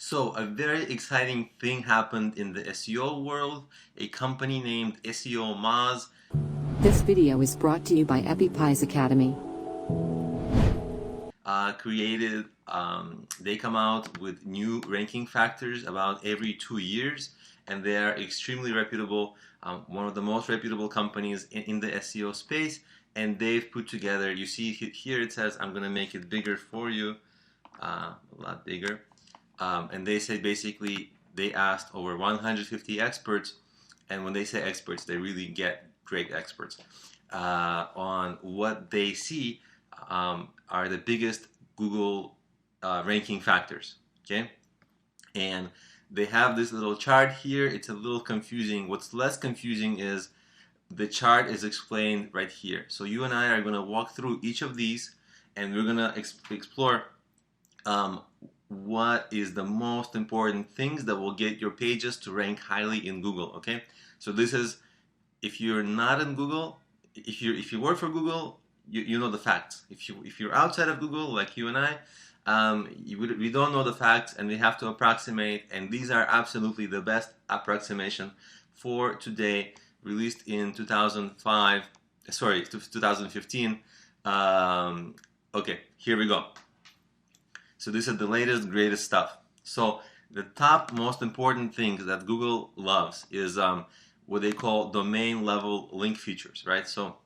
So a very exciting thing happened in the SEO world. A company named SEO Moz This video is brought to you by EpiPies Academy. created, they come out with new ranking factors about every 2 years, and they are extremely reputable, one of the most reputable companies in the SEO space. And they've put together, you see here it says, I'm going to make it bigger for you, a lot bigger. And they say basically they asked over 150 experts, and when they say experts, they really get great experts on what they see are the biggest Google ranking factors. Okay, and they have this little chart here. It's a little confusing. What's less confusing is the chart is explained right here. So you and I are going to walk through each of these, and we're going to explore what is the most important things that will get your pages to rank highly in Google. Okay, so this is, if you're not in Google, if you work for Google, you know the facts. If you're outside of Google, like you and I, we don't know the facts, and we have to approximate. And these are absolutely the best approximation for today, released in 2005. Sorry, 2015. Okay, here we go. So this is the latest, greatest stuff. So the top most important things that Google loves is what they call domain level link features, right? So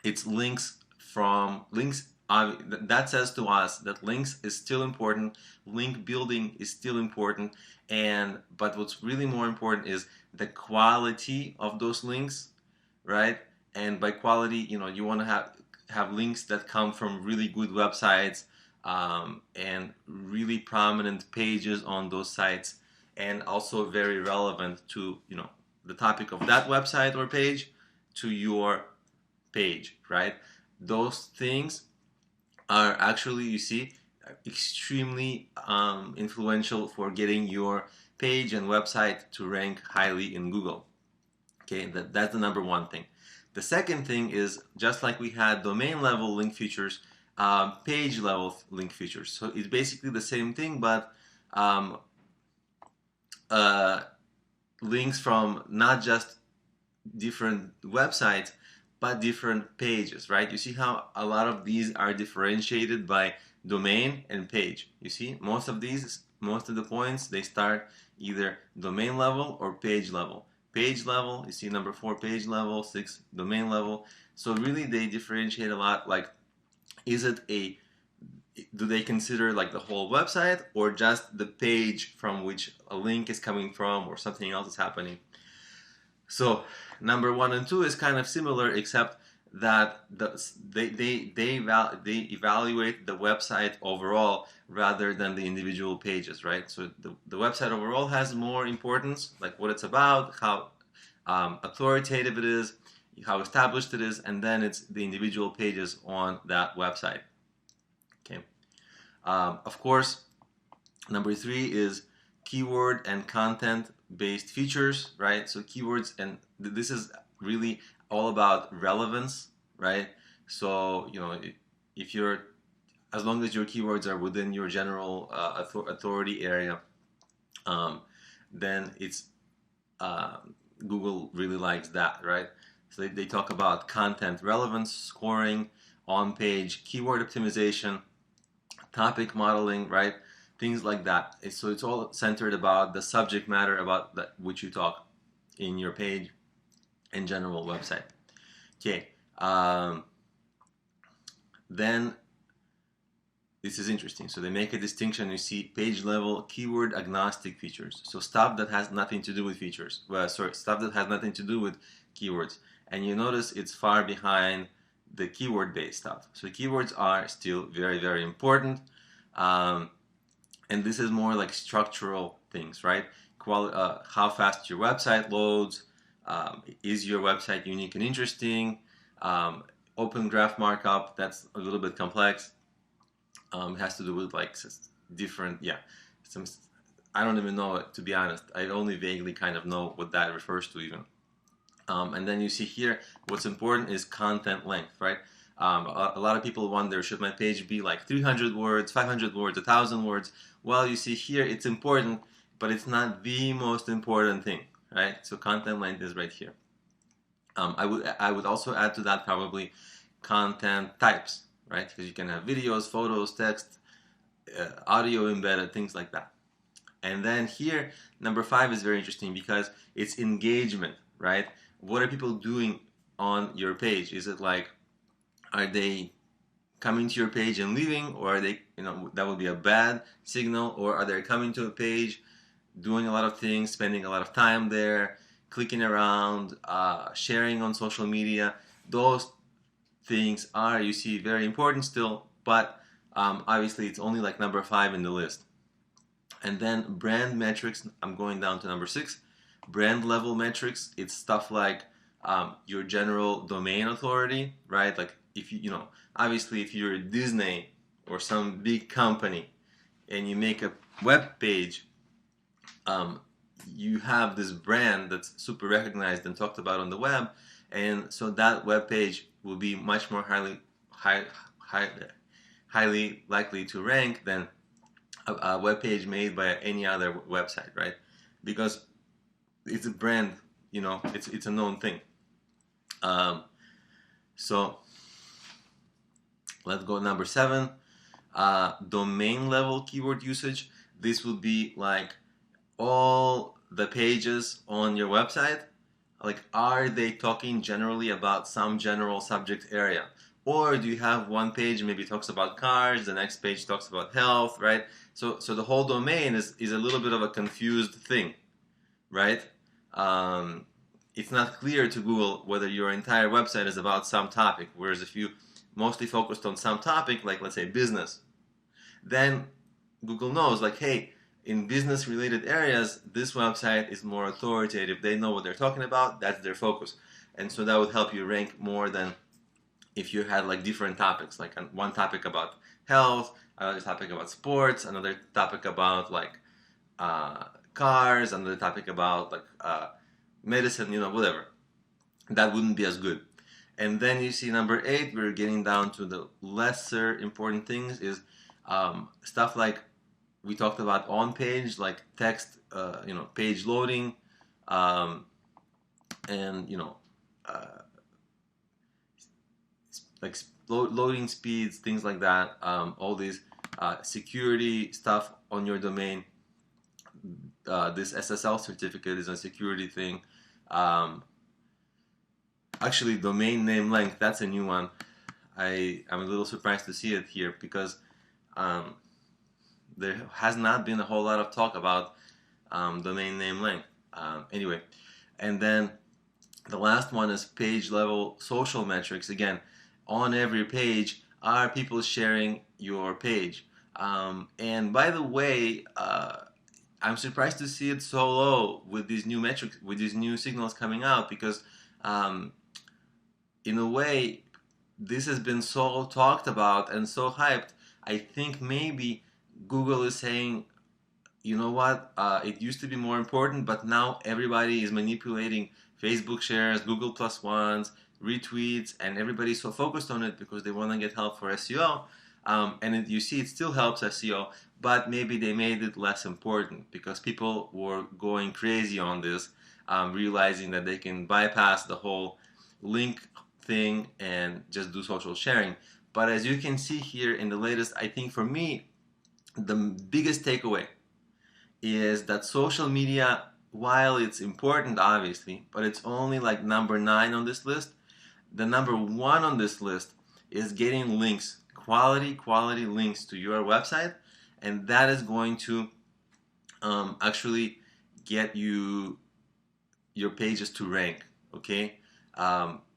it's links from links. That says to us that links is still important, link building is still important, but what's really more important is the quality of those links, right? And by quality, you want to have links that come from really good websites, and really prominent pages on those sites, and also very relevant to the topic of that website or page to your page, right? Those things are actually, you see, extremely influential for getting your page and website to rank highly in Google. Okay, that's the number one thing. The second thing is, just like we had domain level link features, page level link features. So it's basically the same thing, but links from not just different websites, but different pages, right? You see how a lot of these are differentiated by domain and page. You see, most of the points, they start either domain level or page level. Page level, you see number 4, page level, 6, domain level. So really they differentiate a lot. Like, do they consider like the whole website, or just the page from which a link is coming from, or something else is happening? So number 1 and 2 is kind of similar, except that they evaluate the website overall rather than the individual pages, right? So the website overall has more importance, like what it's about, how authoritative it is, how established it is, and then it's the individual pages on that website. Okay. Of course, number 3 is keyword and content based features, right? So keywords, and this is really all about relevance, right? So if you're, as long as your keywords are within your general authority area, then it's Google really likes that, right? So they talk about content relevance, scoring, on-page keyword optimization, topic modeling, right? Things like that. So it's all centered about the subject matter about which you talk in your page and general website. Okay. Then this is interesting. So they make a distinction. You see page level keyword agnostic features. So stuff that has nothing to do with features. Stuff that has nothing to do with keywords. And you notice it's far behind the keyword based stuff. So keywords are still very, very important. And this is more like structural things, right? How fast your website loads, is your website unique and interesting, open graph markup, that's a little bit complex. It has to do with like different, I don't even know, to be honest. I only vaguely kind of know what that refers to even. And then you see here, what's important is content length, right? A lot of people wonder, should my page be like 300 words, 500 words, 1,000 words? Well, you see here, it's important, but it's not the most important thing, right? So content length is right here. I would also add to that probably content types, right? Because you can have videos, photos, text, audio embedded, things like that. And then here, number 5 is very interesting because it's engagement, right? What are people doing on your page? Is it like, are they coming to your page and leaving, or are they, that would be a bad signal, or are they coming to a page, doing a lot of things, spending a lot of time there, clicking around, sharing on social media? Those things are, you see, very important still, but obviously it's only like number 5 in the list. And then brand metrics, I'm going down to number 6. Brand level metrics, it's stuff like your general domain authority, right? Like if obviously if you're Disney or some big company and you make a web page, you have this brand that's super recognized and talked about on the web, and so that web page will be much more highly likely to rank than a web page made by any other website, right? Because it's a brand, it's a known thing. So let's go number 7, domain level keyword usage. This would be like all the pages on your website, like are they talking generally about some general subject area? Or do you have one page maybe talks about cars, the next page talks about health, right? So the whole domain is a little bit of a confused thing, right? It's not clear to Google whether your entire website is about some topic, whereas if you mostly focused on some topic, like let's say business, then Google knows like, hey, in business related areas, this website is more authoritative. They know what they're talking about, that's their focus. And so that would help you rank more than if you had like different topics, like one topic about health, another topic about sports, another topic about like cars, another topic about like medicine, whatever. That wouldn't be as good. And then you see number 8, we're getting down to the lesser important things, is stuff like we talked about on page, like text, page loading, and like loading speeds, things like that. All these security stuff on your domain. This SSL certificate is a security thing. Actually, domain name length, that's a new one. I'm a little surprised to see it here because there has not been a whole lot of talk about domain name length. Anyway, and then the last one is page level social metrics. Again, on every page, are people sharing your page? And by the way, I'm surprised to see it so low with these new metrics, with these new signals coming out, because in a way, this has been so talked about and so hyped. I think maybe Google is saying, you know what, it used to be more important, but now everybody is manipulating Facebook shares, Google Plus ones, retweets, and everybody's so focused on it because they want to get help for SEO. And you see it still helps SEO, but maybe they made it less important because people were going crazy on this, realizing that they can bypass the whole link thing and just do social sharing. But as you can see here in the latest, I think for me, the biggest takeaway is that social media, while it's important obviously, but it's only like number 9 on this list. The number 1 on this list is getting links, quality links to your website, and that is going to actually get your pages to rank, okay?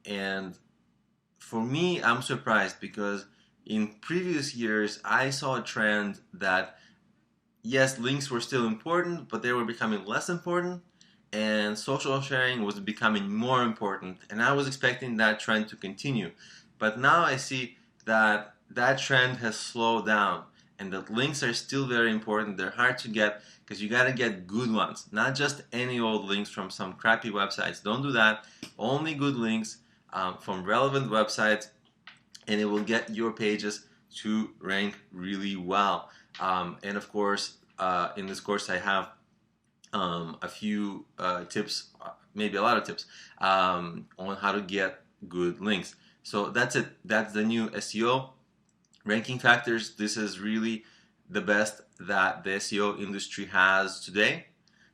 And for me, I'm surprised because in previous years, I saw a trend that yes, links were still important, but they were becoming less important, and social sharing was becoming more important, and I was expecting that trend to continue. But now I see that that trend has slowed down, and that links are still very important. They're hard to get because you got to get good ones, not just any old links from some crappy websites. Don't do that. Only good links from relevant websites and it will get your pages to rank really well. And of course, in this course I have a few tips, maybe a lot of tips, on how to get good links. So that's it. That's the new SEO ranking factors. This is really the best that the SEO industry has today.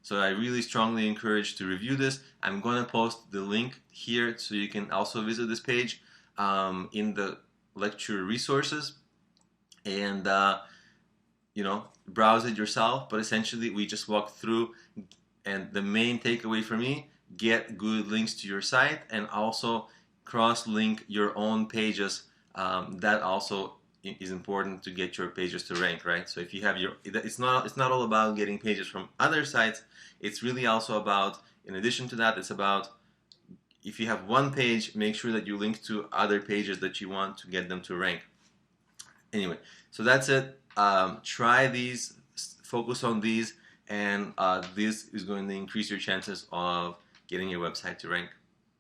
So I really strongly encourage to review this. I'm going to post the link here so you can also visit this page in the lecture resources, and browse it yourself. But essentially we just walk through, and the main takeaway for me: get good links to your site, and also cross-link your own pages. That also is important to get your pages to rank, right? So if you have it's not all about getting pages from other sites. It's really also about, in addition to that, it's about, if you have one page, make sure that you link to other pages that you want to get them to rank. Anyway, so that's it. Try these, focus on these, and this is going to increase your chances of getting your website to rank.